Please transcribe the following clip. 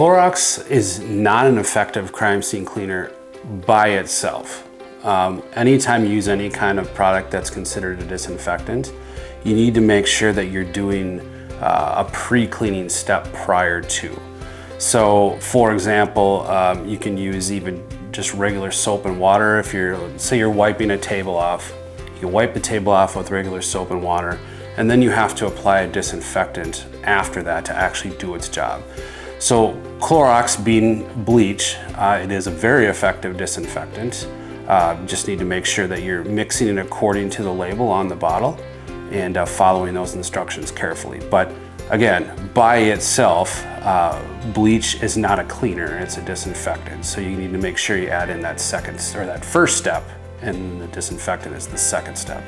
Clorox is not an effective crime scene cleaner by itself. Anytime you use any kind of product that's considered a disinfectant, you need to make sure that you're doing a pre-cleaning step prior to. So for example, you can use even just regular soap and water. If say you're wiping a table off, you wipe the table off with regular soap and water, and then you have to apply a disinfectant after that to actually do its job. So Clorox being bleach, it is a very effective disinfectant. Just need to make sure that you're mixing it according to the label on the bottle and following those instructions carefully. But again, by itself, bleach is not a cleaner, it's a disinfectant. So you need to make sure you add in that first step, and the disinfectant is the second step.